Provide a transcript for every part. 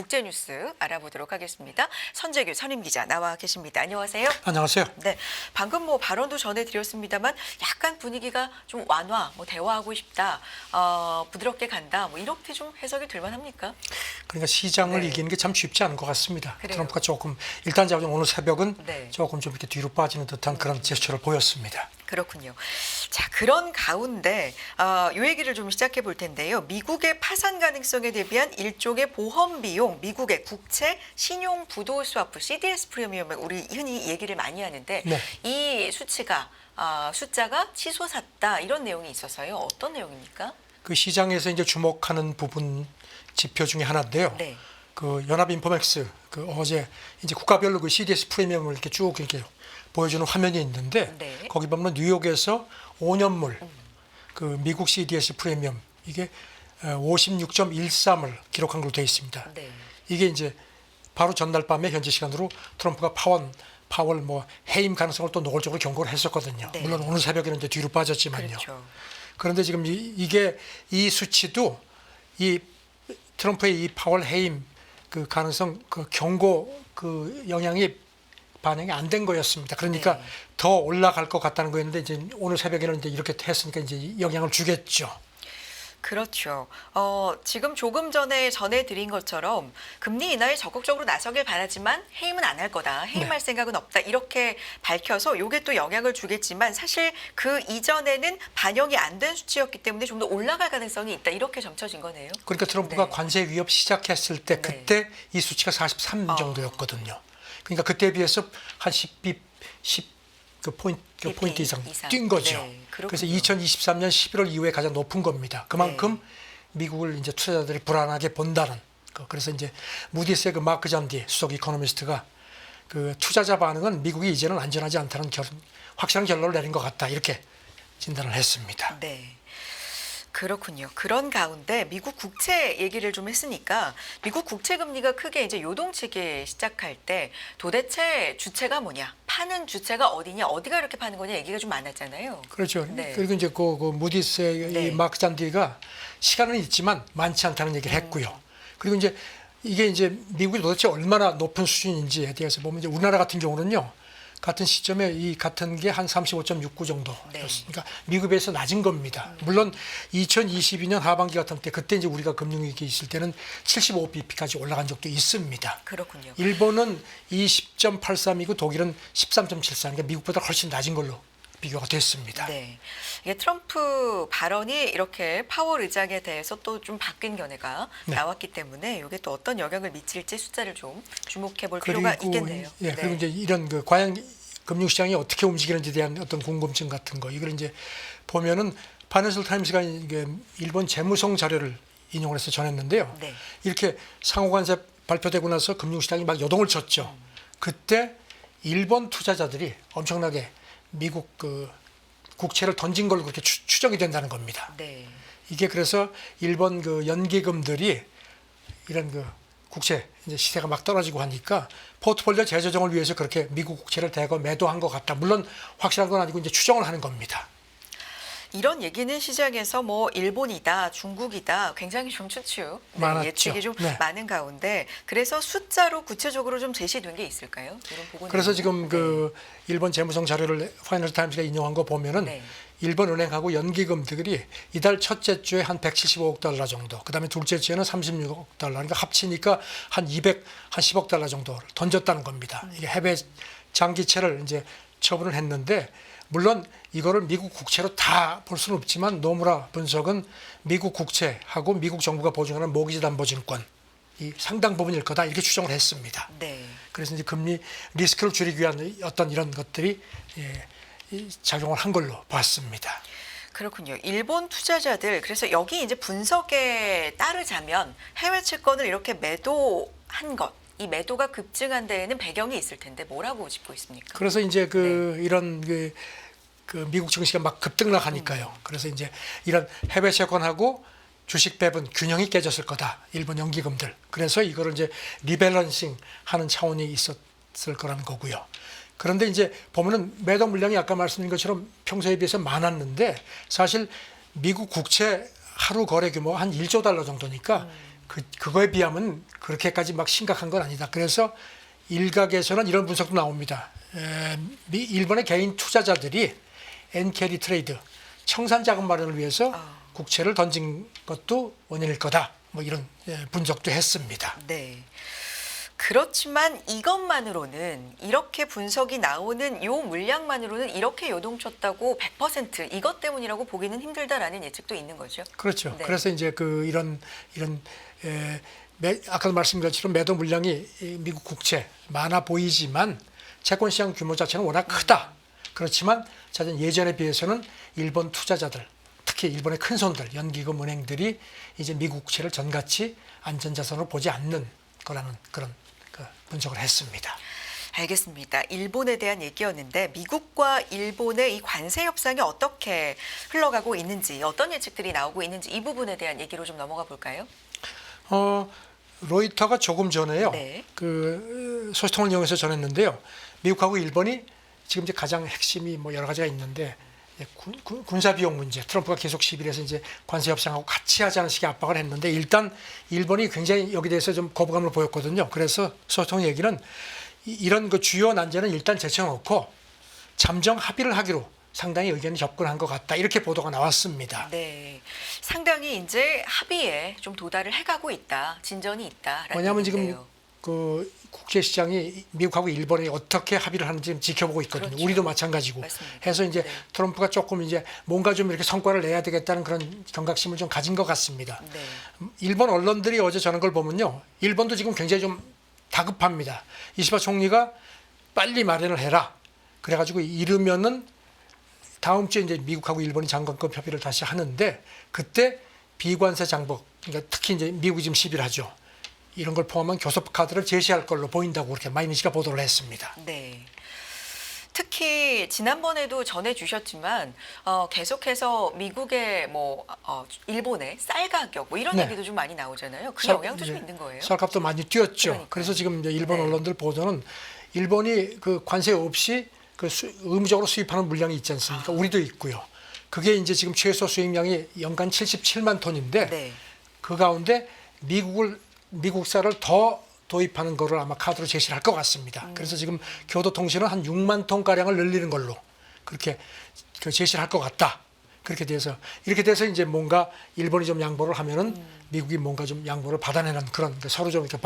국제뉴스 알아보도록 하겠습니다. 선재규 선임기자 나와 계십니다. 안녕하세요. 안녕하세요. 네, 방금 발언도 전해드렸습니다만 약간 분위기가 좀 완화, 대화하고 싶다, 부드럽게 간다, 이렇게 좀 해석이 될 만합니까? 그러니까 시장을 네. 이기는 게 참 쉽지 않은 것 같습니다. 그래요. 트럼프가 조금 일단 오늘 새벽은 네. 조금 좀 이렇게 뒤로 빠지는 듯한 그런 제스처를 보였습니다. 그렇군요. 자, 그런 가운데 이 얘기를 좀 시작해 볼 텐데요. 미국의 파산 가능성에 대비한 일종의 보험 비용, 미국의 국채 신용 부도 스와프 CDS 프리미엄을 우리 흔히 얘기를 많이 하는데 네. 이 수치가 숫자가 치솟았다 이런 내용이 있어서요. 어떤 내용입니까? 그 시장에서 이제 주목하는 부분 지표 중에 하나인데요. 네. 그 연합인포맥스 그 어제 이제 국가별로 그 CDS 프리미엄을 이렇게 쭉 이렇게 보여주는 화면이 있는데 네. 거기 보면 뉴욕에서 5년물 그 미국 CDS 프리미엄 이게 56.13을 기록한 걸로 되어 있습니다. 네. 이게 이제 바로 전날 밤에 현지 시간으로 트럼프가 파월 해임 가능성을 또 노골적으로 경고를 했었거든요. 네. 물론 오늘 새벽에는 이제 뒤로 빠졌지만요. 그렇죠. 그런데 지금 이게 이 수치도 이 트럼프의 이 파월 해임 그 가능성 그 경고 그 영향이 반영이 안 된 거였습니다. 그러니까 네. 더 올라갈 것 같다는 거였는데 이제 오늘 새벽에는 이제 이렇게 했으니까 이제 영향을 주겠죠. 그렇죠. 지금 조금 전에 전해드린 것처럼 금리 인하에 적극적으로 나서길 바라지만 해임은 안 할 거다. 해임할 생각은 없다. 이렇게 밝혀서 이게 또 영향을 주겠지만 사실 그 이전에는 반영이 안 된 수치였기 때문에 좀 더 올라갈 가능성이 있다. 이렇게 점쳐진 거네요. 그러니까 트럼프가 네. 관세 위협 시작했을 때 네. 그때 이 수치가 43 정도였거든요. 그러니까 그때에 비해서 한 10그 포인트 이상 뛴 거죠. 네, 그래서 그렇군요. 2023년 11월 이후에 가장 높은 겁니다. 그만큼 네. 미국을 이제 투자자들이 불안하게 본다는 거. 그래서 이제 무디스의 그 마크 잔디 수석 이코노미스트가 그 투자자 반응은 미국이 이제는 안전하지 않다는 확실한 결론을 내린 것 같다 이렇게 진단을 했습니다. 네. 그렇군요. 그런 가운데 미국 국채 얘기를 좀 했으니까 미국 국채 금리가 크게 이제 요동치기 시작할 때 도대체 주체가 뭐냐, 파는 주체가 어디냐, 어디가 이렇게 파는 거냐 얘기가 좀 많았잖아요. 그렇죠. 네. 그리고 이제 그 무디스의 네. 이 마크 잔디가 시간은 있지만 많지 않다는 얘기를 했고요. 그리고 이제 이게 이제 미국이 도대체 얼마나 높은 수준인지에 대해서 보면 이제 우리나라 같은 경우는요. 같은 시점에 이 같은 게 한 35.69 정도였으니까 미국에 비해서 낮은 겁니다. 물론 2022년 하반기 같은 때 그때 이제 우리가 금융위기 있을 때는 75bp까지 올라간 적도 있습니다. 그렇군요. 일본은 20.83이고 독일은 13.74. 그러니까 미국보다 훨씬 낮은 걸로 비교가 됐습니다. 네, 이게 트럼프 발언이 이렇게 파월 의장에 대해서 또 좀 바뀐 견해가 네. 나왔기 때문에 이게 또 어떤 영향을 미칠지 숫자를 좀 주목해 볼 필요가 있겠네요. 예, 그리고 이제 이런 그 과연 금융시장이 어떻게 움직이는지에 대한 어떤 궁금증 같은 거 이걸 이제 보면은 파이낸셜 타임스가 이게 일본 재무성 자료를 인용을 해서 전했는데요. 네. 이렇게 상호관세 발표되고 나서 금융시장이 막 요동을 쳤죠. 그때 일본 투자자들이 엄청나게 미국 그 국채를 던진 걸로 그렇게 추정이 된다는 겁니다. 네. 이게 그래서 일본 그 연기금들이 이런 그 국채 이제 시세가 막 떨어지고 하니까 포트폴리오 재조정을 위해서 그렇게 미국 국채를 대거 매도한 것 같다. 물론 확실한 건 아니고 이제 추정을 하는 겁니다. 이런 얘기는 시장에서 일본이다, 중국이다 굉장히 좀 추측, 많았죠. 예측이 좀 네. 많은 가운데 그래서 숫자로 구체적으로 좀 제시된 게 있을까요? 이런 보고 그래서 내용은? 지금 그 일본 재무성 자료를 파이낸셜 타임스가 인용한 거 보면은 네. 일본 은행하고 연기금들이 이달 첫째 주에 한 175억 달러 정도, 그다음에 둘째 주에는 36억 달러, 그러니까 합치니까 한 10억 달러 정도를 던졌다는 겁니다. 이게 해외 장기채를 이제 처분을 했는데 물론 이거를 미국 국채로 다 볼 수는 없지만 노무라 분석은 미국 국채하고 미국 정부가 보증하는 모기지 담보증권 이 상당 부분일 거다 이렇게 추정을 했습니다. 네. 그래서 이제 금리 리스크를 줄이기 위한 어떤 이런 것들이 작용을 한 걸로 봤습니다. 그렇군요. 일본 투자자들 그래서 여기 이제 분석에 따르자면 해외 채권을 이렇게 매도한 것, 이 매도가 급증한 데에는 배경이 있을 텐데 뭐라고 짚고 있습니까? 그래서 이제 이런 그 미국 증시가 막 급등락하니까요. 그래서 이제 이런 해외 채권하고 주식 배분 균형이 깨졌을 거다. 일본 연기금들. 그래서 이거를 이제 리밸런싱 하는 차원이 있었을 거라는 거고요. 그런데 이제 보면은 매도 물량이 아까 말씀드린 것처럼 평소에 비해서 많았는데 사실 미국 국채 하루 거래 규모가 한 1조 달러 정도니까 그거에 비하면 그렇게까지 막 심각한 건 아니다. 그래서 일각에서는 이런 분석도 나옵니다. 일본의 개인 투자자들이 엔캐리 트레이드, 청산 자금 마련을 위해서 국채를 던진 것도 원인일 거다. 뭐 이런 분석도 했습니다. 네. 그렇지만 이것만으로는 이렇게 분석이 나오는 요 물량만으로는 이렇게 요동쳤다고 100% 이것 때문이라고 보기는 힘들다라는 예측도 있는 거죠. 그렇죠. 네. 그래서 이제 이런 아까도 말씀드린 것처럼 매도 물량이 미국 국채 많아 보이지만 채권 시장 규모 자체는 워낙 크다. 그렇지만 예전에 비해서는 일본 투자자들, 특히 일본의 큰 손들, 연기금 은행들이 이제 미국 국채를 전같이 안전자산으로 보지 않는 거라는 그런 분석을 했습니다. 알겠습니다. 일본에 대한 얘기였는데 미국과 일본의 이 관세 협상이 어떻게 흘러가고 있는지 어떤 예측들이 나오고 있는지 이 부분에 대한 얘기로 좀 넘어가 볼까요? 로이터가 조금 전에요. 네. 그 소식통을 이용해서 전했는데요. 미국하고 일본이 지금 이제 가장 핵심이 뭐 여러 가지가 있는데 군사 비용 문제, 트럼프가 계속 시비를 해서 이제 관세 협상하고 같이 하자는 식의 압박을 했는데 일단 일본이 굉장히 여기 대해서 좀 거부감을 보였거든요. 그래서 소통 얘기는 이런 그 주요 난제는 일단 제쳐놓고 잠정 합의를 하기로 상당히 의견이 접근한 것 같다. 이렇게 보도가 나왔습니다. 네, 상당히 이제 합의에 좀 도달을 해가고 있다, 진전이 있다라는 왜냐하면 얘기인데요. 지금 그 국제 시장이 미국하고 일본이 어떻게 합의를 하는지 지금 지켜보고 있거든요. 그렇죠. 우리도 마찬가지고. 맞습니다. 해서 이제 네. 트럼프가 조금 이제 뭔가 좀 이렇게 성과를 내야 되겠다는 그런 경각심을 좀 가진 것 같습니다. 네. 일본 언론들이 어제 전한 걸 보면요, 일본도 지금 굉장히 좀 다급합니다. 이시바 총리가 빨리 마련을 해라. 그래가지고 이르면은 다음 주에 이제 미국하고 일본이 장관급 협의를 다시 하는데 그때 비관세 장벽, 그러니까 특히 이제 미국이 지금 시비를 하죠. 이런 걸 포함한 교섭 카드를 제시할 걸로 보인다고 그렇게 마이니시가 보도를 했습니다. 네. 특히 지난번에도 전해주셨지만 계속해서 미국의 일본의 쌀 가격 뭐 이런 네. 얘기도 좀 많이 나오잖아요. 그 쌀- 영향도 좀 이제 있는 거예요. 쌀값도 많이 뛰었죠. 그러니까요. 그래서 지금 이제 일본 네. 언론들 보도는 일본이 그 관세 없이 의무적으로 수입하는 물량이 있지 않습니까? 우리도 있고요. 그게 이제 지금 최소 수입량이 연간 77만 톤인데 네. 그 가운데 미국 쌀을 더 도입하는 거를 아마 카드로 제시를 할 것 같습니다. 그래서 지금 교도통신은 한 6만 톤 가량을 늘리는 걸로 그렇게 제시를 할 것 같다. 그렇게 돼서 이렇게 돼서 이제 뭔가 일본이 좀 양보를 하면은 미국이 뭔가 좀 양보를 받아내는 그런 서로 좀 이렇게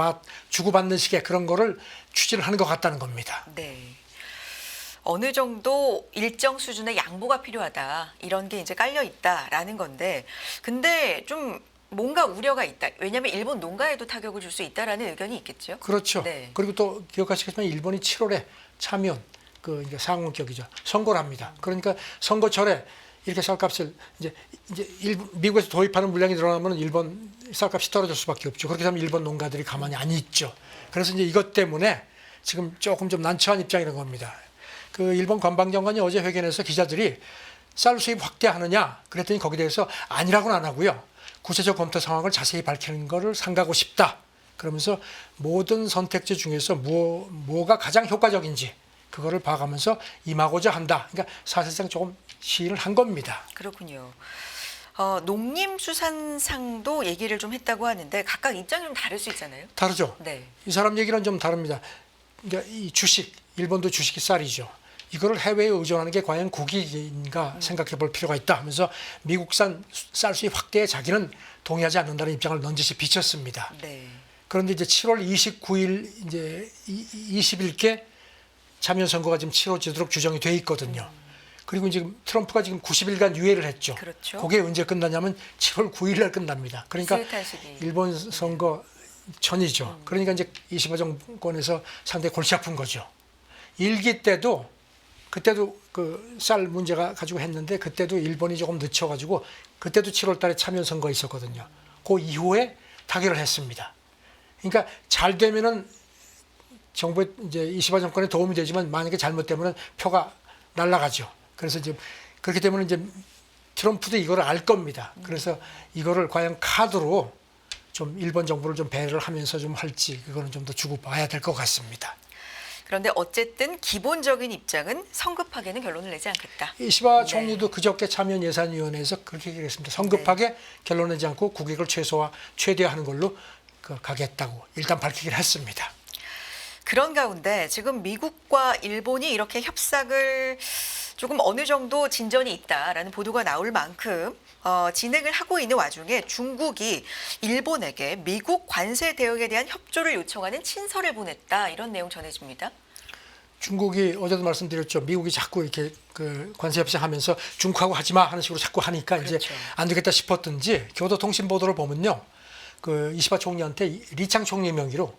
주고받는 식의 그런 거를 추진을 하는 것 같다는 겁니다. 네. 어느 정도 일정 수준의 양보가 필요하다. 이런 게 이제 깔려 있다라는 건데, 근데 좀 뭔가 우려가 있다. 왜냐하면 일본 농가에도 타격을 줄 수 있다라는 의견이 있겠죠. 그렇죠. 네. 그리고 또 기억하시겠지만 일본이 7월에 참여연 이제 상원격이죠. 선거를 합니다. 그러니까 선거철에 이렇게 쌀값을 이제 미국에서 도입하는 물량이 늘어나면 일본 쌀값이 떨어질 수밖에 없죠. 그렇게 되면 일본 농가들이 가만히 안 있죠. 그래서 이제 이것 때문에 지금 조금 좀 난처한 입장이라는 겁니다. 그 일본 관방장관이 어제 회견에서 기자들이 쌀 수입 확대하느냐 그랬더니 거기에 대해서 아니라고는 안 하고요. 구체적 검토 상황을 자세히 밝히는 것을 삼가고 싶다. 그러면서 모든 선택지 중에서 뭐가 가장 효과적인지 그거를 봐가면서 임하고자 한다. 그러니까 사실상 조금 시인을 한 겁니다. 그렇군요. 농림수산상도 얘기를 좀 했다고 하는데 각각 입장이 좀 다를 수 있잖아요. 다르죠. 네. 이 사람 얘기는 좀 다릅니다. 그러니까 이 일본도 주식이 쌀이죠. 이거를 해외에 의존하는 게 과연 국익인가 생각해 볼 필요가 있다 하면서 미국산 쌀 수입 확대에 자기는 동의하지 않는다는 입장을 넌지시 비쳤습니다. 네. 그런데 이제 7월 29일 이제 20일께 참여 선거가 지금 치러지도록 규정이 돼 있거든요. 그리고 지금 트럼프가 지금 90일간 유예를 했죠. 그렇죠. 그게 언제 끝나냐면 7월 9일 날 끝납니다. 그러니까 비슷한 시기. 일본 선거 전이죠. 그러니까 이제 이시바 정권에서 상당히 골치 아픈 거죠. 일기 때도 그때도 그 쌀 문제가 가지고 했는데 그때도 일본이 조금 늦춰가지고 그때도 7월 달에 참여 선거 있었거든요. 그 이후에 타결을 했습니다. 그러니까 잘 되면은 정부의 이제 이시바 정권에 도움이 되지만 만약에 잘못되면은 표가 날아가죠. 그래서 이제 그렇게 되면 이제 트럼프도 이거를 알 겁니다. 그래서 이거를 과연 카드로 좀 일본 정부를 좀 배려를 하면서 좀 할지 그거는 좀 더 주고 봐야 될 것 같습니다. 그런데 어쨌든 기본적인 입장은 성급하게는 결론을 내지 않겠다. 이시바 네. 총리도 그저께 참여연 예산위원회에서 그렇게 얘기를 했습니다. 성급하게 결론 내지 않고 국익을 최대화하는 걸로 가겠다고 일단 밝히긴 했습니다. 그런 가운데 지금 미국과 일본이 이렇게 협상을 조금 어느 정도 진전이 있다라는 보도가 나올 만큼 진행을 하고 있는 와중에 중국이 일본에게 미국 관세 대응에 대한 협조를 요청하는 친서를 보냈다, 이런 내용 전해집니다. 중국이 어제도 말씀드렸죠. 미국이 자꾸 이렇게 관세 협상하면서 중국하고 하지 마 하는 식으로 자꾸 하니까 이제 그렇죠. 안 되겠다 싶었던지 교도통신 보도를 보면요. 이시바 총리한테 리창 총리 명의로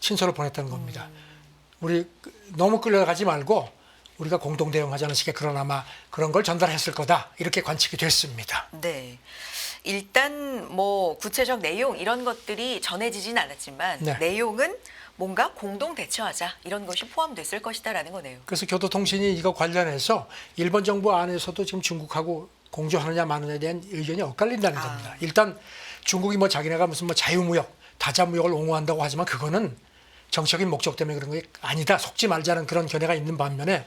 친서를 보냈다는 겁니다. 우리 너무 끌려가지 말고 우리가 공동 대응하자는 식의 그러나마 그런 걸 전달했을 거다, 이렇게 관측이 됐습니다. 네. 일단 뭐 구체적 내용 이런 것들이 전해지진 않았지만 네. 내용은 뭔가 공동 대처하자 이런 것이 포함됐을 것이다라는 거네요. 그래서 교도통신이 이거 관련해서 일본 정부 안에서도 지금 중국하고 공조하느냐 마느냐에 대한 의견이 엇갈린다는 겁니다. 일단 중국이 뭐 자기네가 무슨 뭐 자유무역, 다자무역을 옹호한다고 하지만 그거는 정치적인 목적 때문에 그런 게 아니다, 속지 말자는 그런 견해가 있는 반면에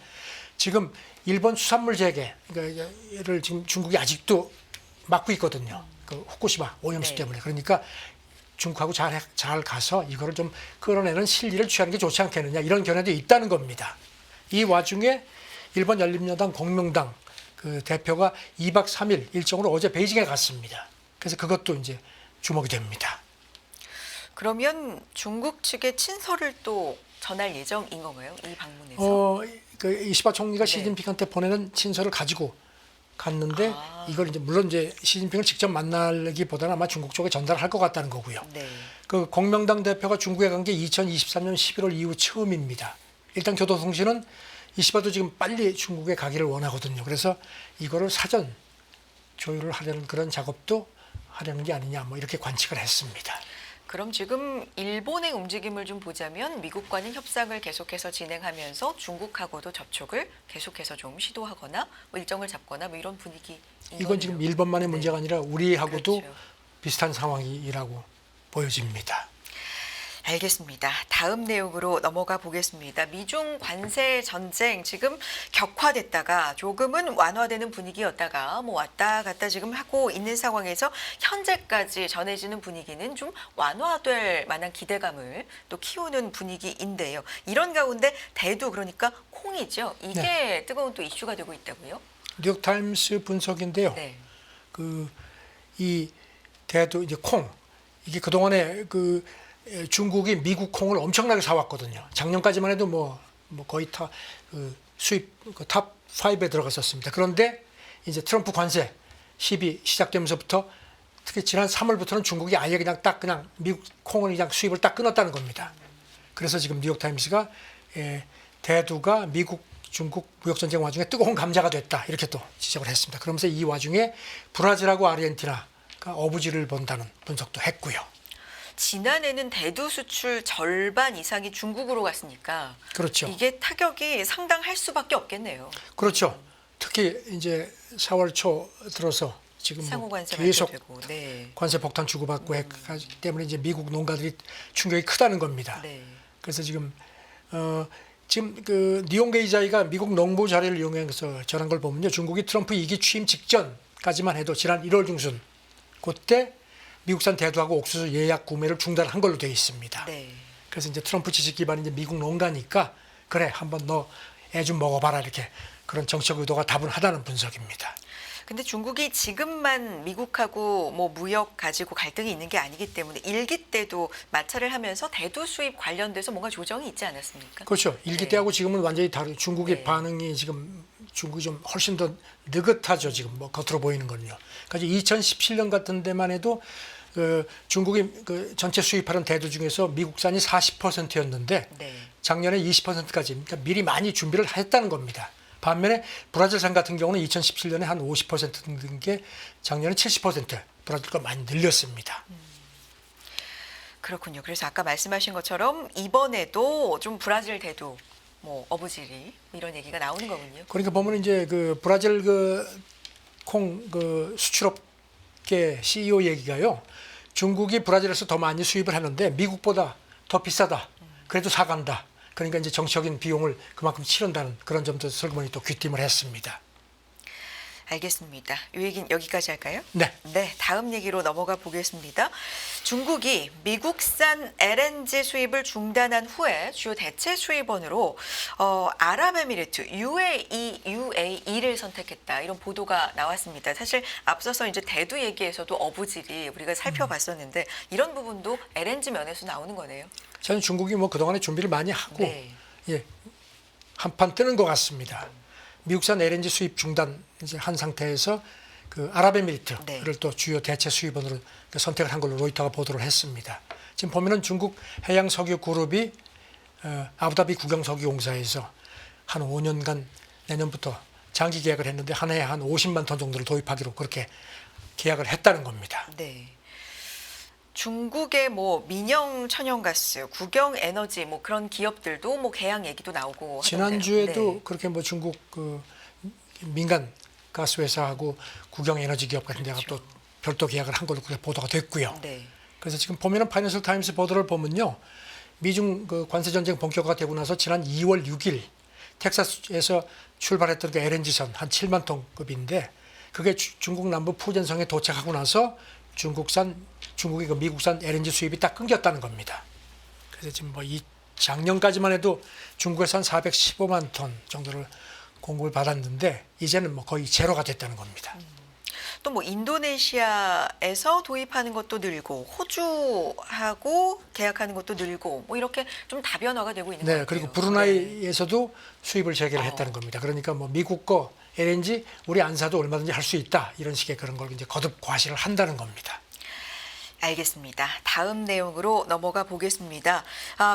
지금 일본 수산물 재개를 지금 중국이 아직도 막고 있거든요. 후쿠시마 오염수 네. 때문에. 그러니까 중국하고 잘 가서 이거를 좀 끌어내는 실리를 취하는 게 좋지 않겠느냐, 이런 견해도 있다는 겁니다. 이 와중에 일본 열린민주당 공명당 대표가 2박 3일 일정으로 어제 베이징에 갔습니다. 그래서 그것도 이제 주목이 됩니다. 그러면 중국 측에 친서를 또 전할 예정인 건가요? 이 방문에서? 이시바 총리가 네. 시진핑한테 보내는 친서를 가지고 갔는데 이걸 이제 물론 이제 시진핑을 직접 만나기보다는 아마 중국 쪽에 전달할 것 같다는 거고요. 네. 공명당 대표가 중국에 간 게 2023년 11월 이후 처음입니다. 일단 교도통신은 이시바도 지금 빨리 중국에 가기를 원하거든요. 그래서 이거를 사전 조율을 하려는 그런 작업도 하려는 게 아니냐, 뭐 이렇게 관측을 했습니다. 그럼 지금 일본의 움직임을 좀 보자면 미국과는 협상을 계속해서 진행하면서 중국하고도 접촉을 계속해서 좀 시도하거나 뭐 일정을 잡거나 뭐 이런 분위기. 이건 지금 일본만의 문제가 아니라 우리하고도 그렇죠. 비슷한 상황이라고 보여집니다. 알겠습니다. 다음 내용으로 넘어가 보겠습니다. 미중 관세 전쟁 지금 격화됐다가 조금은 완화되는 분위기였다가 뭐 왔다 갔다 지금 하고 있는 상황에서 현재까지 전해지는 분위기는 좀 완화될 만한 기대감을 또 키우는 분위기인데요. 이런 가운데 대두, 그러니까 콩이죠. 이게 뜨거운 또 이슈가 되고 있다고요? 뉴욕타임스 분석인데요. 네. 이 대두 이제 콩, 이게 그동안에 중국이 미국 콩을 엄청나게 사왔거든요. 작년까지만 해도 뭐 거의 다 수입 탑 5에 들어갔었습니다. 그런데 이제 트럼프 관세 시비 시작되면서부터 특히 지난 3월부터는 중국이 아예 그냥 미국 콩을 그냥 수입을 딱 끊었다는 겁니다. 그래서 지금 뉴욕타임스가 대두가 미국 중국 무역 전쟁 와중에 뜨거운 감자가 됐다, 이렇게 또 지적을 했습니다. 그러면서 이 와중에 브라질하고 아르헨티나가 어부지를 본다는 분석도 했고요. 지난해는 대두 수출 절반 이상이 중국으로 갔으니까 그렇죠. 이게 타격이 상당할 수밖에 없겠네요. 그렇죠. 특히 이제 4월 초 들어서 지금 상호 관세 계속 발표되고, 네. 관세 폭탄 주고받고 했기 때문에 이제 미국 농가들이 충격이 크다는 겁니다. 네. 그래서 지금 니온 게이자이가 미국 농부 자리를 이용해서 전한 걸 보면요, 중국이 트럼프 2기 취임 직전까지만 해도 지난 1월 중순 그때 미국산 대두하고 옥수수 예약 구매를 중단한 걸로 되어 있습니다. 네. 그래서 이제 트럼프 지지 기반이 이제 미국 농가니까 그래 한번 너 애 좀 먹어봐라, 이렇게 그런 정책 의도가 다분하다는 분석입니다. 근데 중국이 지금만 미국하고 뭐 무역 가지고 갈등이 있는 게 아니기 때문에 일기 때도 마찰을 하면서 대두 수입 관련돼서 뭔가 조정이 있지 않았습니까? 그렇죠. 일기 네. 때하고 지금은 완전히 다른 중국의 네. 반응이 지금 중국이 좀 훨씬 더 느긋하죠. 지금 뭐 겉으로 보이는 건요. 그러니까 2017년 같은 데만 해도 중국이 전체 수입하는 대두 중에서 미국산이 40%였는데 네. 작년에 20%까지, 그러니까 미리 많이 준비를 했다는 겁니다. 반면에 브라질산 같은 경우는 2017년에 한 50% 된 게 작년에 70% 브라질 거 많이 늘렸습니다. 그렇군요. 그래서 아까 말씀하신 것처럼 이번에도 좀 브라질 대두, 뭐 어부지리 이런 얘기가 나오는 거군요. 그러니까 보면 이제 브라질 콩 수출업계 CEO 얘기가요, 중국이 브라질에서 더 많이 수입을 하는데 미국보다 더 비싸다. 그래도 사간다. 그러니까 이제 정치적인 비용을 그만큼 치른다는 그런 점도 설문이 또 귀띔을 했습니다. 알겠습니다. 이 얘기는 여기까지 할까요? 네. 네, 다음 얘기로 넘어가 보겠습니다. 중국이 미국산 LNG 수입을 중단한 후에 주요 대체 수입원으로 아랍에미리트 UAE를 선택했다. 이런 보도가 나왔습니다. 사실 앞서서 이제 대두 얘기에서도 어부지리 우리가 살펴봤었는데 이런 부분도 LNG 면에서 나오는 거네요. 저는 중국이 뭐 그동안에 준비를 많이 하고 네. 예, 한판 뜨는 것 같습니다. 미국산 LNG 수입 중단 이제 한 상태에서 그 아랍에미리트를 네. 또 주요 대체 수입원으로 선택을 한 걸로 로이터가 보도를 했습니다. 지금 보면은 중국 해양 석유 그룹이 아부다비 국영석유공사에서 한 5년간 내년부터 장기 계약을 했는데 한 해에 한 50만 톤 정도를 도입하기로 그렇게 계약을 했다는 겁니다. 네. 중국의 뭐 민영 천연가스, 국영에너지 뭐 그런 기업들도 뭐 계약 얘기도 나오고 지난주에도 하던데요. 그렇게 뭐 중국 그 민간 가스 회사하고 국영 에너지 기업 같은 데가 또 별도 계약을 한 걸로 그렇게 보도가 됐고요. 네. 그래서 지금 보면은 파이낸셜 타임스 보도를 보면요. 미중 그 관세 전쟁 본격화가 되고 나서 지난 2월 6일 텍사스에서 출발했던 그 LNG선 한 7만 톤급인데 그게 중국 남부 푸젠성에 도착하고 나서 중국이 그 미국산 LNG 수입이 딱 끊겼다는 겁니다. 그래서 지금 뭐 이 작년까지만 해도 중국에서 한 415만 톤 정도를 공급을 받았는데 이제는 뭐 거의 제로가 됐다는 겁니다. 또 뭐 인도네시아에서 도입하는 것도 늘고 호주하고 계약하는 것도 늘고 뭐 이렇게 좀 다변화가 되고 있는 것 네, 같아요. 그리고 브루나이에서도 수입을 재개를 했다는 겁니다. 그러니까 뭐 미국 거 LNG 우리 안 사도 얼마든지 할 수 있다 이런 식의 그런 걸 이제 거듭 과시를 한다는 겁니다. 알겠습니다. 다음 내용으로 넘어가 보겠습니다.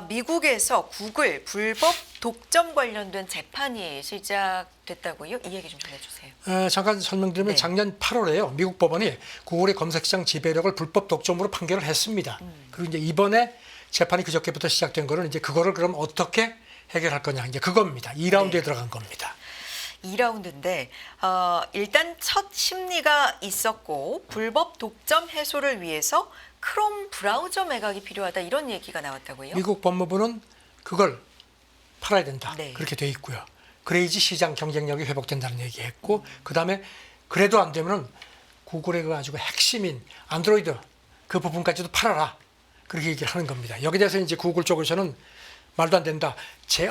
미국에서 구글 불법 독점 관련된 재판이 시작됐다고요? 이 얘기 좀 전해주세요. 잠깐 설명드리면 네. 작년 8월에요. 미국 법원이 구글의 검색시장 지배력을 불법 독점으로 판결을 했습니다. 그리고 이제 이번에 재판이 그저께부터 시작된 거는 이제 그거를 그럼 어떻게 해결할 거냐 이제 그겁니다. 2라운드에 네. 들어간 겁니다. 2라운드인데 일단 첫 심리가 있었고 불법 독점 해소를 위해서 크롬 브라우저 매각이 필요하다 이런 얘기가 나왔다고요? 미국 법무부는 그걸 팔아야 된다. 네. 그렇게 돼 있고요. 그래야지 시장 경쟁력이 회복된다는 얘기했고 그다음에 그래도 안 되면은 구글의 그 아주 핵심인 안드로이드 그 부분까지도 팔아라. 그렇게 얘기를 하는 겁니다. 여기에 대해서 이제 구글 쪽에서는 말도 안 된다.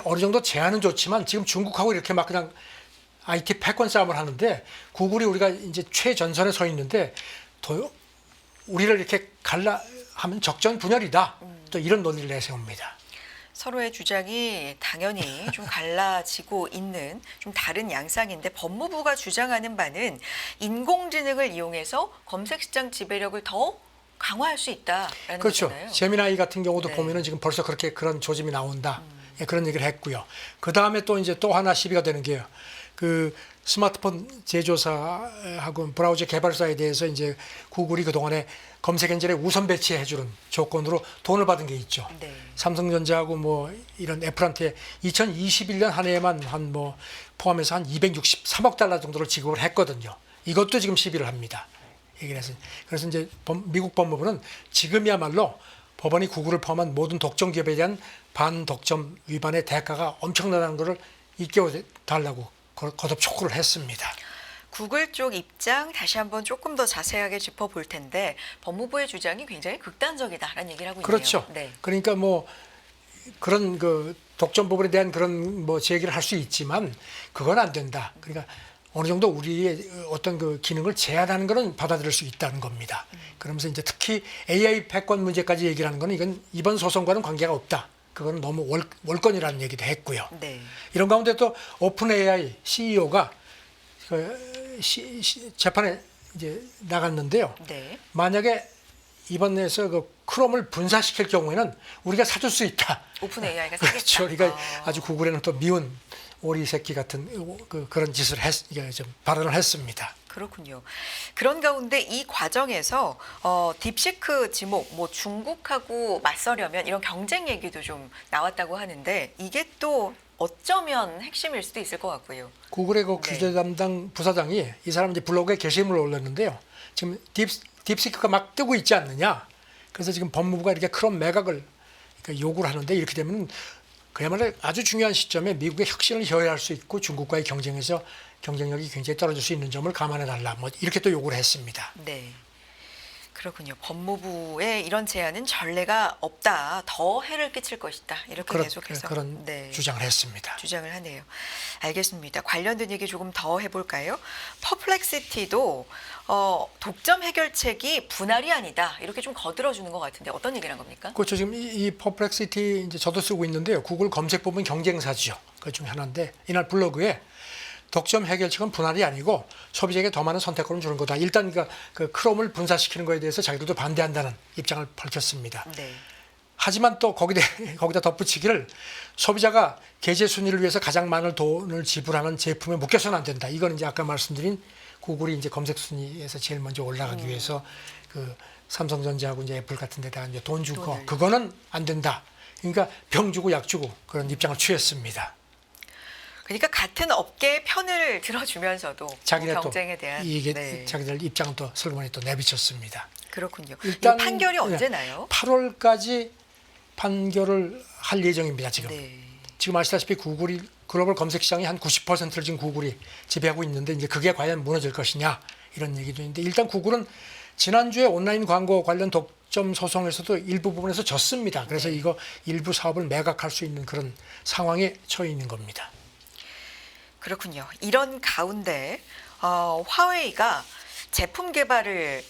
어느 정도 제한은 좋지만 지금 중국하고 이렇게 막 그냥 IT 패권 싸움을 하는데 구글이 우리가 이제 최전선에 서 있는데 우리를 이렇게 하면 적정 분열이다. 또 이런 논리를 내세웁니다. 서로의 주장이 당연히 좀 갈라지고 있는 좀 다른 양상인데 법무부가 주장하는 바는 인공지능을 이용해서 검색시장 지배력을 더 강화할 수 있다라는 그렇죠. 거잖아요. 제미나이 같은 경우도 네. 보면은 지금 벌써 그렇게 그런 조짐이 나온다. 예, 그런 얘기를 했고요. 그 다음에 또 이제 또 하나 시비가 되는 게요. 그 스마트폰 제조사하고 브라우저 개발사에 대해서 이제 구글이 그동안에 검색 엔진에 우선 배치해주는 조건으로 돈을 받은 게 있죠. 네. 삼성전자하고 뭐 이런 애플한테 2021년 한 해에만 한 뭐 포함해서 한 263억 달러 정도를 지급을 했거든요. 이것도 지금 시비를 합니다. 그래서 이제 미국 법무부는 지금이야말로 법원이 구글을 포함한 모든 독점 기업에 대한 반독점 위반의 대가가 엄청나다는 것을 일깨워 달라고 거듭 촉구를 했습니다. 구글 쪽 입장 다시 한번 조금 더 자세하게 짚어볼 텐데 법무부의 주장이 굉장히 극단적이다라는 얘기를 하고 있네요. 그렇죠. 네. 그러니까 뭐 그런 그 독점 부분에 대한 그런 뭐 제기를 할 수 있지만 그건 안 된다. 그러니까 어느 정도 우리의 어떤 그 기능을 제한하는 것은 받아들일 수 있다는 겁니다. 그러면서 이제 특히 AI 패권 문제까지 얘기를 하는 거는 이건 이번 소송과는 관계가 없다. 그거는 너무 월권이라는 얘기도 했고요. 네. 이런 가운데 또 오픈 AI CEO가 재판에 이제 나갔는데요. 네. 만약에 이번에서 그 크롬을 분사시킬 경우에는 우리가 사줄 수 있다. 오픈 AI가 사겠다. 그렇죠. 그러니까 아주 구글에는 또 미운 오리 새끼 같은 그런 짓을 좀 발언을 했습니다. 그렇군요. 그런 가운데 이 과정에서 딥시크 지목, 뭐 중국하고 맞서려면 이런 경쟁 얘기도 좀 나왔다고 하는데 이게 또 어쩌면 핵심일 수도 있을 것 같고요. 구글의 그 네. 규제 담당 부사장이 이 사람 이제 블로그에 게시물을 올렸는데요. 지금 딥시크가 막 뜨고 있지 않느냐. 그래서 지금 법무부가 이렇게 크롬 매각을 요구를 하는데 이렇게 되면 그야말로 아주 중요한 시점에 미국의 혁신을 효율할 수 있고 중국과의 경쟁에서 경쟁력이 굉장히 떨어질 수 있는 점을 감안해 달라. 뭐 이렇게 또 요구를 했습니다. 네. 그렇군요. 법무부의 이런 제안은 전례가 없다. 더 해를 끼칠 것이다. 이렇게 계속해서 그런 주장을 했습니다. 주장을 하네요. 알겠습니다. 관련된 얘기 조금 더 해볼까요? 퍼플렉시티도 독점 해결책이 분할이 아니다. 이렇게 좀 거들어주는 것 같은데 어떤 얘기란 겁니까? 그렇죠. 지금 이 퍼플렉시티 이제 저도 쓰고 있는데요. 구글 검색 부분 경쟁사죠. 그 중에 하나인데 이날 블로그에 독점 해결책은 분할이 아니고 소비자에게 더 많은 선택권을 주는 거다. 일단 그 크롬을 분사시키는 거에 대해서 자기들도 반대한다는 입장을 밝혔습니다. 네. 하지만 또 거기다 덧붙이기를 소비자가 계제 순위를 위해서 가장 많은 돈을 지불하는 제품에 묶여서는 안 된다. 이거는 이제 아까 말씀드린 구글이 이제 검색 순위에서 제일 먼저 올라가기 위해서 그 삼성전자하고 이제 애플 같은 데다가 이제 돈 주고 그거는 안 된다. 그러니까 병 주고 약 주고 그런 입장을 취했습니다. 그러니까 같은 업계의 편을 들어주면서도 자기네 경쟁에 대한 이게 자기들 입장은 또 슬그머니 또 내비쳤습니다. 그렇군요. 일단 판결이 언제 나요? 8월까지 판결을 할 예정입니다. 지금. 네. 지금 아시다시피 구글이 글로벌 검색 시장의 한 90%를 지금 구글이 지배하고 있는데 이제 그게 과연 무너질 것이냐 이런 얘기도 있는데 일단 구글은 지난주에 온라인 광고 관련 독점 소송에서도 일부 부분에서 졌습니다. 그래서 이거 일부 사업을 매각할 수 있는 그런 상황에 처해 있는 겁니다. 그렇군요. 이런 가운데 화웨이가 제품 개발을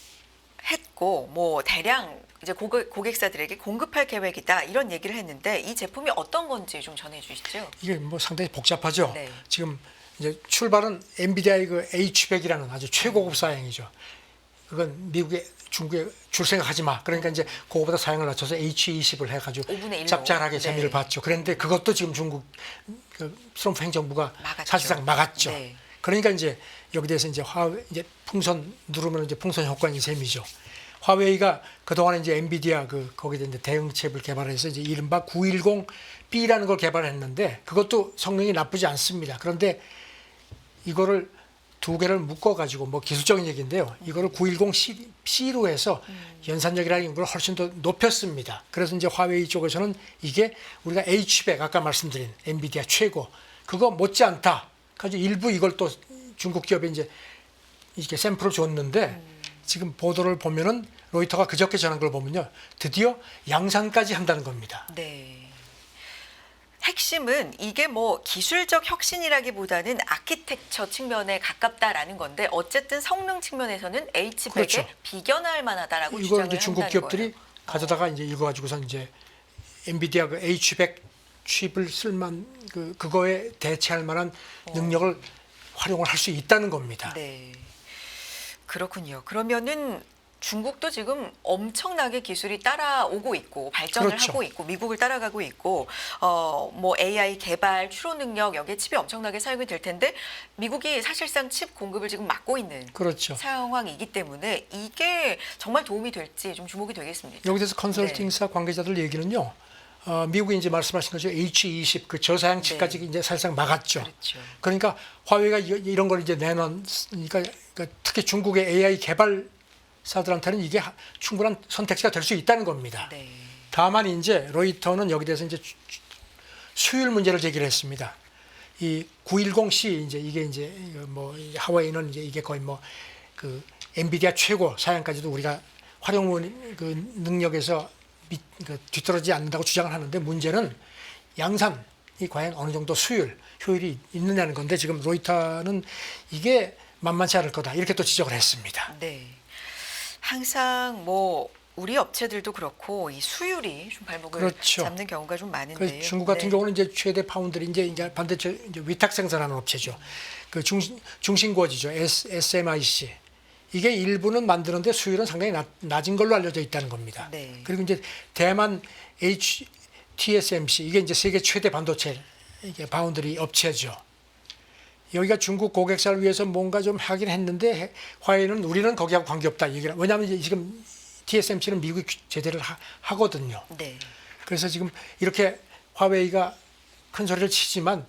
했고 뭐 대량 이제 고객사들에게 공급할 계획이다 이런 얘기를 했는데 이 제품이 어떤 건지 좀 전해주시죠. 이게 뭐 상당히 복잡하죠. 네. 지금 이제 출발은 엔비디아의 그 H100이라는 아주 최고급 사양이죠. 그건 미국에 중국에 줄 생각하지 마. 그러니까 이제 그거보다 사양을 낮춰서 H20을 해가지고 5분의 1로. 짭짤하게 재미를 봤죠. 그런데 그것도 지금 중국 그 트럼프 행정부가 막았죠. 사실상 막았죠. 네. 그러니까 이제 여기 대해서 이제 이제 풍선 누르면 이제 풍선 효과인 셈이죠. 화웨이가 그동안에 이제 엔비디아 거기다 이제 대응칩을 개발해서 이제 이른바 910B라는 걸 개발했는데 그것도 성능이 나쁘지 않습니다. 그런데 이거를 두 개를 묶어가지고 뭐 기술적인 얘기인데요. 이거를 910C로 해서 연산력이라는 걸 훨씬 더 높였습니다. 그래서 이제 화웨이 쪽에서는 이게 우리가 H100 아까 말씀드린 엔비디아 최고 그거 못지않다. 그래서 일부 이걸 또 중국 기업에 이제 이렇게 샘플을 줬는데 지금 보도를 보면은 로이터가 그저께 전한 걸 보면요. 드디어 양산까지 한다는 겁니다. 네. 핵심은 이게 뭐 기술적 혁신이라기보다는 아키텍처 측면에 가깝다라는 건데 어쨌든 성능 측면에서는 H100에 그렇죠. 비견할 만하다라고 이걸 주장을 이제 중국 한다는 기업들이 거예요. 가져다가 이제 이거 가지고서 이제 엔비디아 그 H100 칩을 쓸만 그거에 대체할 만한 능력을 활용을 할 수 있다는 겁니다. 네. 그렇군요. 그러면은 중국도 지금 엄청나게 기술이 따라오고 있고 발전을 그렇죠. 하고 있고 미국을 따라가고 있고 뭐 AI 개발 추론 능력 여기에 칩이 엄청나게 사용이 될 텐데 미국이 사실상 칩 공급을 지금 막고 있는 그렇죠. 상황이기 때문에 이게 정말 도움이 될지 좀 주목이 되겠습니다. 여기서 컨설팅사 관계자들 얘기는요. 미국이 이제 말씀하신 거죠. H20 그 저사양 칩까지 이제 사실상 막았죠. 그렇죠. 그러니까 화웨이가 이런 걸 이제 내놓으니까 특히 중국의 AI 개발사들한테는 이게 충분한 선택지가 될 수 있다는 겁니다. 네. 다만 이제 로이터는 여기 대해서 이제 수율 문제를 제기를 했습니다. 이 910C 이게 이제 뭐 하웨이는 이제 이게 거의 뭐 그 엔비디아 최고 사양까지도 우리가 활용 그 능력에서 뒤떨어지지 않는다고 주장을 하는데 문제는 양산이 과연 어느 정도 효율이 있느냐는 건데 지금 로이터는 이게 만만치 않을 거다 이렇게 또 지적을 했습니다. 네. 항상 뭐 우리 업체들도 그렇고 이 수율이 좀 발목을 그렇죠. 잡는 경우가 좀 많은데요. 중국 같은 네. 경우는 이제 최대 파운드리 이제 반대쪽 이제 위탁 생산하는 업체죠. 그 중심고지죠. SMIC. 이게 일부는 만드는데 수율은 상당히 낮은 걸로 알려져 있다는 겁니다. 네. 그리고 이제 대만 TSMC 이게 이제 세계 최대 반도체 이게 파운드리 업체죠. 여기가 중국 고객사를 위해서 뭔가 좀 하긴 했는데 화웨이는 우리는 거기하고 관계없다 얘기를. 왜냐하면 이제 지금 TSMC는 미국이 제재를 하거든요. 네. 그래서 지금 이렇게 화웨이가 큰 소리를 치지만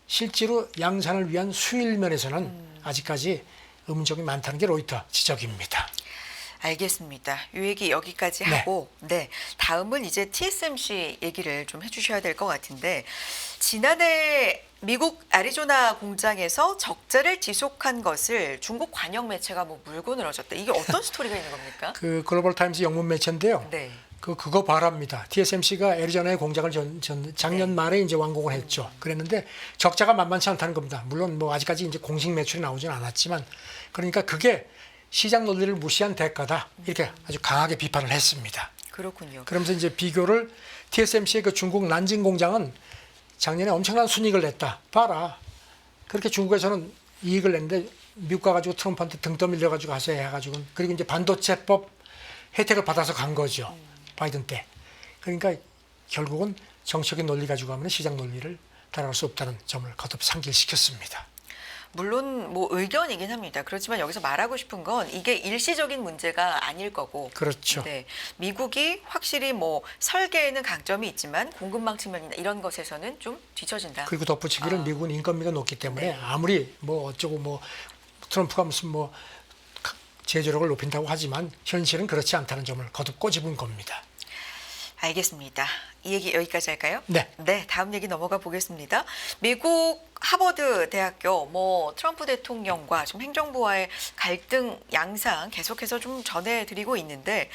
실제로 양산을 위한 수율 면에서는 아직까지 의문점이 많다는 게 로이터 지적입니다. 알겠습니다. 이 얘기 여기까지 네. 하고, 네. 다음은 이제 TSMC 얘기를 좀 해주셔야 될 것 같은데, 지난해 미국 애리조나 공장에서 적자를 지속한 것을 중국 관영 매체가 뭐 물고 늘어졌다. 이게 어떤 스토리가 있는 겁니까? 그 글로벌 타임스 영문 매체인데요. 네. 그거 바랍니다. TSMC가 애리조나의 공장을 작년 네. 말에 이제 완공을 했죠. 그랬는데 적자가 만만치 않다는 겁니다. 물론 뭐 아직까지 이제 공식 매출이 나오지는 않았지만, 그러니까 그게 시장 논리를 무시한 대가다, 이렇게 아주 강하게 비판을 했습니다. 그렇군요. 그러면서 이제 비교를 TSMC의 그 중국 난징 공장은 작년에 엄청난 순이익을 냈다. 봐라. 그렇게 중국에서는 이익을 냈는데 미국 가가지고 트럼프한테 등 떠밀려가지고 하세요 해가지고, 그리고 이제 반도체법 혜택을 받아서 간 거죠. 바이든 때. 그러니까 결국은 정책의 논리 가지고 하면 시장 논리를 따라갈 수 없다는 점을 거듭 상기시켰습니다. 물론 뭐 의견이긴 합니다. 그렇지만 여기서 말하고 싶은 건 이게 일시적인 문제가 아닐 거고. 그렇죠. 네, 미국이 확실히 뭐 설계에는 강점이 있지만 공급망 측면이나 이런 것에서는 좀 뒤처진다. 그리고 덧붙이기를 미국은 인건비가 높기 때문에 네. 아무리 뭐 어쩌고 뭐 트럼프가 무슨 뭐 제조력을 높인다고 하지만 현실은 그렇지 않다는 점을 거듭 꼬집은 겁니다. 알겠습니다. 이 얘기 여기까지 할까요? 네. 네, 다음 얘기 넘어가 보겠습니다. 미국 하버드 대학교 뭐 트럼프 대통령과 지금 행정부와의 갈등 양상 계속해서 좀 전해드리고 있는데,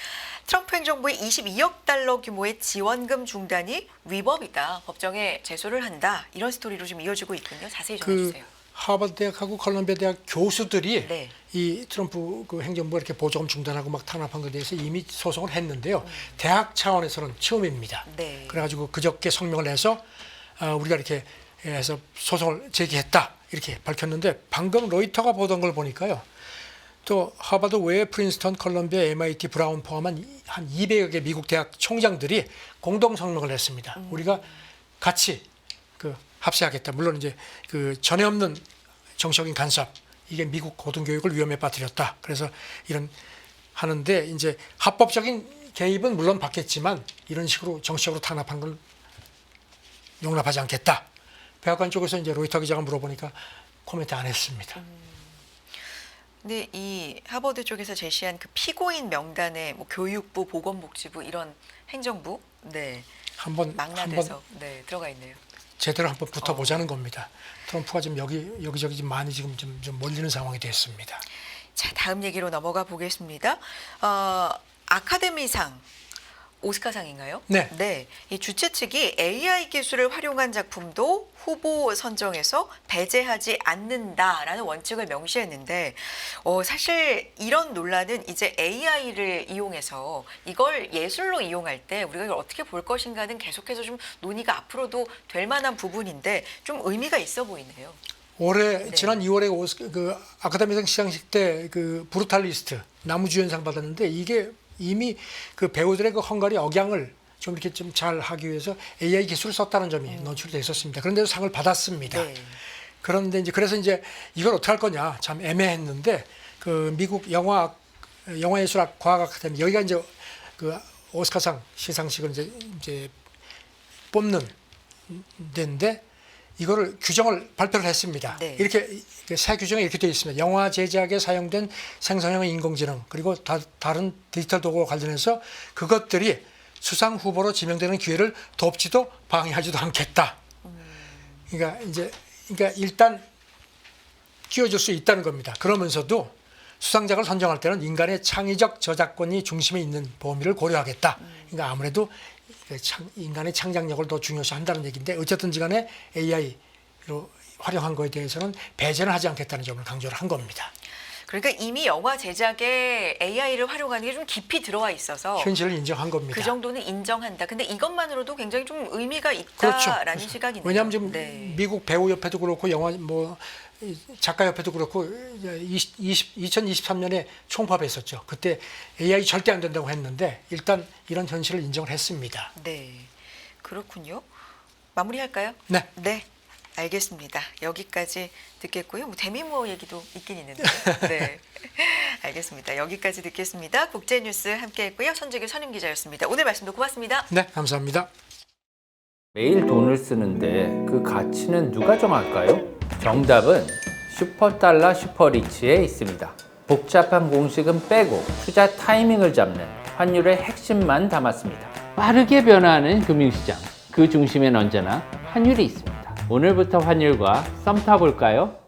트럼프 행정부의 22억 달러 규모의 지원금 중단이 위법이다, 법정에 제소를 한다, 이런 스토리로 좀 이어지고 있군요. 자세히 전해주세요. 하버드 대학하고 컬럼비아 대학 교수들이 네. 이 트럼프 그 행정부가 이렇게 보조금 중단하고 막 탄압한 것에 대해서 이미 소송을 했는데요. 대학 차원에서는 처음입니다. 네. 그래가지고 그저께 성명을 내서 우리가 이렇게 해서 소송을 제기했다, 이렇게 밝혔는데, 방금 로이터가 보던 걸 보니까요. 또 하버드 외에 프린스턴, 컬럼비아, MIT, 브라운 포함한 한 200여 개 미국 대학 총장들이 공동 성명을 냈습니다. 우리가 같이 그 합세하겠다. 물론 이제 그 전에 없는 정치적인 간섭, 이게 미국 고등교육을 위험에 빠뜨렸다. 그래서 이런 하는데, 이제 합법적인 개입은 물론 받겠지만 이런 식으로 정치적으로 탄압한 걸 용납하지 않겠다. 백악관 쪽에서 이제 로이터 기자가 물어보니까 코멘트 안 했습니다. 근데 이 하버드 쪽에서 제시한 그 피고인 명단에 뭐 교육부, 보건복지부 이런 행정부, 네, 한번 망라돼서 네, 들어가 있네요. 제대로 한번 붙어보자는 겁니다. 트럼프가 지금 여기저기 좀 많이 지금 좀 몰리는 상황이 됐습니다. 자, 다음 얘기로 넘어가 보겠습니다. 아카데미상, 오스카상인가요? 네. 네. 이 주최 측이 AI 기술을 활용한 작품도 후보 선정에서 배제하지 않는다라는 원칙을 명시했는데, 사실 이런 논란은 이제 AI를 이용해서 이걸 예술로 이용할 때 우리가 이걸 어떻게 볼 것인가는 계속해서 좀 논의가 앞으로도 될 만한 부분인데 좀 의미가 있어 보이네요. 올해 네. 지난 2월에 그 아카데미상 시상식 때 그 브루탈리스트 나무주연상 받았는데, 이게 이미 그 배우들의 그 헝가리 억양을 좀 이렇게 좀 잘 하기 위해서 AI 기술을 썼다는 점이 노출돼 있었습니다. 그런데도 상을 받았습니다. 네. 그런데 이제 그래서 이제 이걸 어떻게 할 거냐 참 애매했는데, 그 미국 영화예술학 과학 아카데미, 여기가 이제 그 오스카상 시상식을 이제 뽑는 데인데, 이거를 규정을 발표를 했습니다. 네. 이렇게 새 규정에 이렇게 되어 있습니다. 영화 제작에 사용된 생성형 인공지능, 그리고 다른 디지털 도구와 관련해서 그것들이 수상 후보로 지명되는 기회를 돕지도 방해하지도 않겠다. 그러니까 일단 끼워줄 수 있다는 겁니다. 그러면서도 수상작을 선정할 때는 인간의 창의적 저작권이 중심에 있는 범위를 고려하겠다. 그러니까 아무래도 인간의 창작력을 더 중요시한다는 얘기인데, 어쨌든지 간에 AI로 활용한 거에 대해서는 배제는 하지 않겠다는 점을 강조를 한 겁니다. 그러니까 이미 영화 제작에 AI를 활용하는 게 좀 깊이 들어와 있어서 현실을 인정한 겁니다. 그 정도는 인정한다. 근데 이것만으로도 굉장히 좀 의미가 그렇죠. 있다라는 시각이네요. 왜냐하면 지금 네. 미국 배우협회도 그렇고 영화 작가협회도 그렇고 2023년에 총파업했었죠. 그때 AI 절대 안 된다고 했는데 일단 이런 현실을 인정을 했습니다. 네, 그렇군요. 마무리할까요? 네. 네, 알겠습니다. 여기까지 듣겠고요. 뭐 데미모어 얘기도 있긴 있는데. 네, 알겠습니다. 여기까지 듣겠습니다. 국제뉴스 함께했고요. 손재규 선임기자였습니다. 오늘 말씀도 고맙습니다. 네, 감사합니다. 매일 돈을 쓰는데 그 가치는 누가 정할까요? 정답은 슈퍼달러 슈퍼리치에 있습니다. 복잡한 공식은 빼고 투자 타이밍을 잡는 환율의 핵심만 담았습니다. 빠르게 변화하는 금융시장, 그 중심엔 언제나 환율이 있습니다. 오늘부터 환율과 썸 타볼까요?